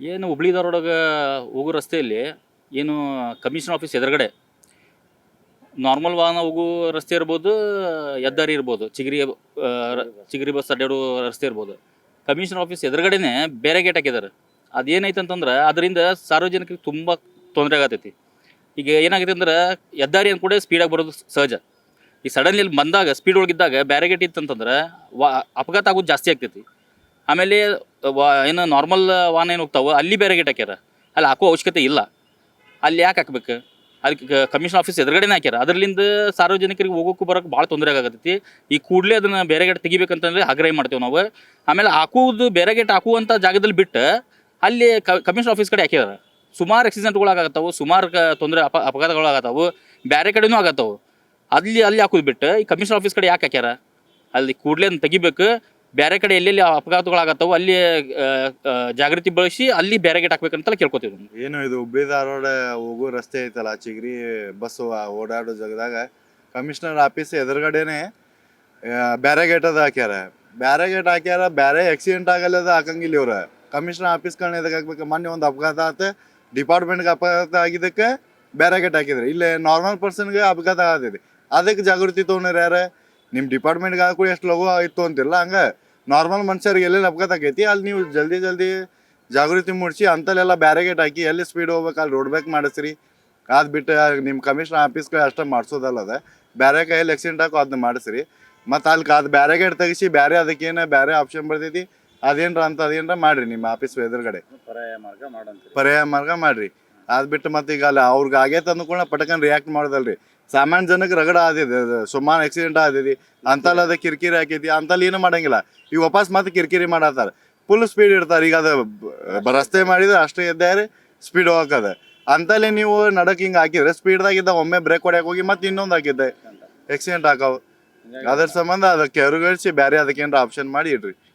ಏನು ಹುಬ್ಳಿ ಧಾರವಾಡಗೆ ಹೋಗೋ ರಸ್ತೆಯಲ್ಲಿ ಏನು ಕಮಿಷನ್ ಆಫೀಸ್ ಎದುರುಗಡೆ ನಾರ್ಮಲ್ ವಾಹನ ಹೋಗೋ ರಸ್ತೆ ಇರ್ಬೋದು, ಹೆದ್ದಾರಿ ಇರ್ಬೋದು, ಚಿಗರಿ ಬಸ್ ಅಡ್ಡಾಡೋ ರಸ್ತೆ ಇರ್ಬೋದು. ಕಮಿಷನ್ ಆಫೀಸ್ ಎದುರುಗಡೆನೆ ಬೇರೆ ಗೇಟ್ ಹಾಕಿದ್ದಾರೆ. ಅದೇನೈತೆ ಅಂತಂದ್ರೆ ಅದರಿಂದ ಸಾರ್ವಜನಿಕರಿಗೆ ತುಂಬ ತೊಂದರೆ ಆಗತೈತಿ. ಈಗ ಏನಾಗೈತೆ ಅಂದ್ರೆ ಹೆದ್ದಾರಿ ಅಂದ ಕೂಡ ಸ್ಪೀಡಾಗಿ ಬರೋದು ಸಹಜ. ಈ ಸಡನ್ಲಿ ಇಲ್ಲಿ ಬಂದಾಗ ಸ್ಪೀಡ್ ಒಳಗಿದ್ದಾಗ ಬೇರೆ ಗೇಟ್ ಇತ್ತಂತಂದ್ರೆ ಅಪಘಾತ ಆಗೋದು ಜಾಸ್ತಿ ಆಗ್ತೈತಿ. ಆಮೇಲೆ ಏನು ನಾರ್ಮಲ್ ವಾಹನ ಏನು ಹೋಗ್ತಾವೆ ಅಲ್ಲಿ ಬೇರೆ ಗೇಟ್ ಹಾಕ್ಯಾರ, ಅಲ್ಲಿ ಹಾಕೋ ಅವಶ್ಯಕತೆ ಇಲ್ಲ. ಅಲ್ಲಿ ಯಾಕೆ ಹಾಕ್ಬೇಕು? ಅದಕ್ಕೆ ಕಮಿಷನ್ ಆಫೀಸ್ ಎದುರುಗಡೆನೇ ಹಾಕ್ಯಾರ. ಅದರಿಂದ ಸಾರ್ವಜನಿಕರಿಗೆ ಹೋಗೋಕ್ಕೂ ಬರೋಕ್ಕೆ ಭಾಳ ತೊಂದರೆ ಆಗತೈತಿ. ಈ ಕೂಡಲೇ ಅದನ್ನು ಬೇರೆ ಗೇಟ್ ತೆಗಿಬೇಕಂತಂದ್ರೆ ಆಗ್ರಹ ಮಾಡ್ತೇವೆ ನಾವು. ಆಮೇಲೆ ಹಾಕುವುದು ಬೇರೆ ಗೇಟ್ ಹಾಕುವಂಥ ಜಾಗದಲ್ಲಿ ಬಿಟ್ಟು ಅಲ್ಲಿ ಕಮಿಷನ್ ಆಫೀಸ್ ಕಡೆ ಹಾಕ್ಯಾರ. ಸುಮಾರು ಆಕ್ಸಿಡೆಂಟ್ಗಳು ಆಗತ್ತಾವು, ಸುಮಾರು ತೊಂದರೆ ಅಪಘಾತಗಳು ಆಗತ್ತಾವು, ಬೇರೆ ಕಡೆನೂ ಆಗತ್ತಾವು. ಅಲ್ಲಿ ಹಾಕೋದು ಬಿಟ್ಟು ಈ ಕಮಿಷನ್ ಆಫೀಸ್ ಕಡೆ ಯಾಕೆ ಹಾಕ್ಯಾರ? ಅಲ್ಲಿ ಕೂಡಲೇ ಅದನ್ನ ತೆಗಿಬೇಕು. ಬೇರೆ ಕಡೆ ಎಲ್ಲೆಲ್ಲಿ ಅಪಘಾತಗಳಾಗತ್ತಾವು ಅಲ್ಲಿ ಜಾಗೃತಿ ಬಳಸಿ ಅಲ್ಲಿ ಬೇರೆ ಗೇಟ್ ಹಾಕ್ಬೇಕಂತೆಲ್ಲ ಕೇಳ್ಕೊತೀವಿ ನಾವು. ಏನು ಇದು ಹುಬ್ಳಿ ಧಾರವಾಡ ಹೋಗೋ ರಸ್ತೆ ಐತಲ್ಲ, ಚಿಗರಿ ಬಸ್ ಓಡಾಡೋ ಜಾಗದಾಗ ಕಮಿಷನರ್ ಆಫೀಸ್ ಎದುರುಗಡೆನೆ ಬ್ಯಾರೆ ಗೇಟ್ ಅದ ಹಾಕ್ಯಾರ. ಬ್ಯಾರೆ ಗೇಟ್ ಹಾಕ್ಯಾರ, ಬ್ಯಾರೆ ಆಕ್ಸಿಡೆಂಟ್ ಆಗಲ್ಲದ ಹಾಕಂಗಿಲ್ಲ ಇವ್ರ. ಕಮಿಷನರ್ ಆಫೀಸ್ಗಳನ್ನ ಎದಕ್ಕೆ ಹಾಕ್ಬೇಕು? ಮೊನ್ನೆ ಒಂದು ಅಪಘಾತ ಆತ, ಡಿಪಾರ್ಟ್ಮೆಂಟ್ಗೆ ಅಪಘಾತ ಆಗಿದ್ದಕ್ಕೆ ಬ್ಯಾರೆ ಗೇಟ್ ಹಾಕಿದ್ರು. ಇಲ್ಲೇ ನಾರ್ಮಲ್ ಪರ್ಸನ್ಗೆ ಅಪಘಾತ ಆಗತೈತಿ, ಅದಕ್ಕೆ ಜಾಗೃತಿ ತೊಗೊಂಡ್ರ ಯಾರು? ನಿಮ್ಮ ಡಿಪಾರ್ಟ್ಮೆಂಟ್ಗೆ ಹಾಕಿ ಎಷ್ಟು ಲಘು ಆಯ್ತು ಅಂತಿಲ್ಲ, ಹಂಗೆ ನಾರ್ಮಲ್ ಮನುಷ್ಯರಿಗೆ ಎಲ್ಲೆಲ್ಲಿ ಅಪಘಾತ ಆಗೈತಿ ಅಲ್ಲಿ ನೀವು ಜಲ್ದಿ ಜಾಗೃತಿ ಮೂಡಿಸಿ ಅಂತಲ್ಲೆಲ್ಲ ಬ್ಯಾರಿಗೇಟ್ ಹಾಕಿ ಎಲ್ಲಿ ಸ್ಪೀಡ್ ಹೋಗ್ಬೇಕು ಅಲ್ಲಿ ರೋಡ್ ಬ್ಯಾಕ್ ಮಾಡಿಸ್ರಿ. ಅದು ಬಿಟ್ಟು ನಿಮ್ಮ ಕಮಿಷನರ್ ಆಫೀಸ್ಗೆ ಅಷ್ಟೇ ಮಾಡಿಸೋದಲ್ಲದ ಬೇರೆ ಕೈಯಲ್ಲಿ ಆಕ್ಸಿಡೆಂಟ್ ಹಾಕೋ ಅದನ್ನ ಮಾಡಿಸ್ರಿ. ಮತ್ತು ಅಲ್ಲಿ ಅದು ಬ್ಯಾರಿಗೇಟ್ ತೆಗಿಸಿ ಬೇರೆ ಅದಕ್ಕೇನು ಬೇರೆ ಆಪ್ಷನ್ ಬರ್ತೈತಿ ಅದೇನ್ರ ಅಂತ ಅದೇನ್ರ ಮಾಡಿರಿ ನಿಮ್ಮ ಆಫೀಸ್ ಎದುರುಗಡೆ ಪರ್ಯಾಯ ಮಾರ್ಗ ಮಾಡಿರಿ. ಅದು ಬಿಟ್ಟು ಮತ್ತೆ ಈಗ ಅಲ್ಲಿ ಅವ್ರಿಗೆ ಆಗೈತೆ ಅಂದ್ಕೊಳ್ಳ ಪಟಕನ್ ರಿಯಾಕ್ಟ್ ಮಾಡೋದಲ್ರಿ. ಸಾಮಾನ್ಯ ಜನಕ್ಕೆ ರಗಡ ಆದಿದೆ, ಸುಮಾರು ಆಕ್ಸಿಡೆಂಟ್ ಆದಿದೆ, ಅಂತಲ್ಲಿ ಅದ ಕಿರಿಕಿರಿ ಹಾಕೈತಿ, ಅಂತಲ್ಲಿ ಏನು ಮಾಡಂಗಿಲ್ಲ. ಈಗ ವಾಪಸ್ ಮತ್ತೆ ಕಿರಿಕಿರಿ ಮಾಡತ್ತಾರ, ಫುಲ್ ಸ್ಪೀಡ್ ಇರ್ತಾರೆ. ಈಗ ಅದು ರಸ್ತೆ ಮಾಡಿದ್ರೆ ಅಷ್ಟೇ ಇದ್ದಾರೆ ಸ್ಪೀಡ್ ಹೋಗಕ್ಕದ. ಅಂತಲ್ಲಿ ನೀವು ನಡಕ್ ಹಿಂಗೆ ಹಾಕಿದ್ರೆ ಸ್ಪೀಡ್ದಾಗಿದ್ದ ಒಮ್ಮೆ ಬ್ರೇಕ್ ಹೊಡ್ಯಾಕ ಹೋಗಿ ಮತ್ತೆ ಇನ್ನೊಂದು ಹಾಕಿದ್ದೆ ಆಕ್ಸಿಡೆಂಟ್ ಹಾಕಾವು. ಅದ್ರ ಸಂಬಂಧ ಅದಕ್ಕೆ ಅರುಗಳಿಸಿ ಬೇರೆ ಅದಕ್ಕೇನಾರ ಆಪ್ಷನ್ ಮಾಡಿ ಇಡ್ರಿ.